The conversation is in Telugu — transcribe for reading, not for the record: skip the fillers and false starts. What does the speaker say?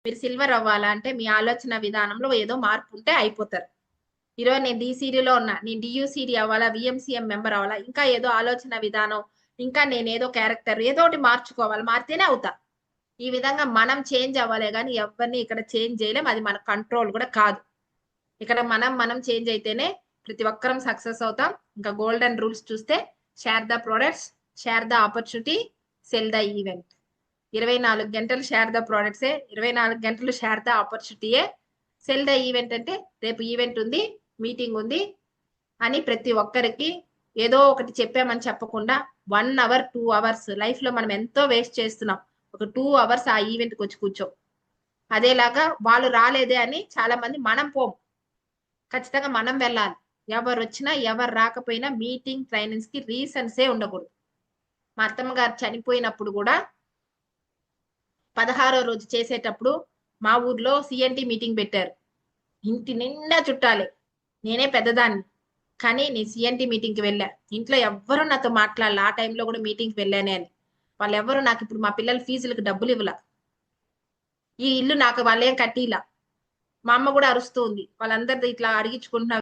మీరు సిల్వర్ అవ్వాలా అంటే మీ ఆలోచన విధానంలో ఏదో మార్పు ఉంటే అయిపోతారు. ఈరోజు నేను డీసీడీలో ఉన్నా. నేను డీయూసీడీ అవ్వాలా, వీఎంసీఎం మెంబర్ అవ్వాలా, ఇంకా ఏదో ఆలోచన విధానం, ఇంకా నేనేదో క్యారెక్టర్ ఏదో ఒకటి మార్చుకోవాలి. మారితేనే అవుతా. ఈ విధంగా మనం చేంజ్ అవ్వాలే గాని ఎవరిని ఇక్కడ చేంజ్ చేయలేం. అది మన కంట్రోల్ కూడా కాదు. ఇక్కడ మనం చేంజ్ అయితేనే ప్రతి ఒక్కరం సక్సెస్ అవుతాం. ఇంకా గోల్డెన్ రూల్స్ చూస్తే share the products, share the opportunity, sell the event. 24 గంటలు షేర్ ద ప్రొడక్ట్సే, 24 గంటలు షేర్ ద ఆపర్చునిటీయే. సెల్ ద ఈవెంట్ అంటే రేపు ఈవెంట్ ఉంది, మీటింగ్ ఉంది అని ప్రతి ఒక్కరికి ఏదో ఒకటి చెప్పామని చెప్పకుండా 1 అవర్ 2 అవర్స్ లైఫ్ లో మనం ఎంతో వేస్ట్ చేస్తున్నాం. ఒక 2 అవర్స్ ఆ ఈవెంట్ కి వచ్చి కూర్చో. అదేలాగా వాళ్ళు రాలేదే అని చాలా మంది మనం పోం. ఖచ్చితంగా మనం వెళ్ళాలి. ఎవరు వచ్చినా ఎవరు రాకపోయినా మీటింగ్ ట్రైనింగ్స్ కి రీజన్సే ఉండకూడదు. మా అత్తమ్మ గారు చనిపోయినప్పుడు కూడా 16వ రోజు చేసేటప్పుడు మా ఊర్లో సిఎన్టీ మీటింగ్ పెట్టారు. ఇంటి నిండా చుట్టాలే. నేనే పెద్దదాన్ని. కానీ నేను సిఎన్టీ మీటింగ్కి వెళ్ళా. ఇంట్లో ఎవ్వరూ నాతో మాట్లాడలే. ఆ టైంలో కూడా మీటింగ్కి వెళ్ళానే అని. వాళ్ళెవ్వరూ నాకు ఇప్పుడు మా పిల్లల ఫీజులకు డబ్బులు ఇవ్వలా. ఈ ఇల్లు నాకు వాళ్ళేం కట్టిలా. మా అమ్మ కూడా అరుస్తూ ఉంది. వాళ్ళందరిది ఇట్లా అడిగించుకుంటున్నా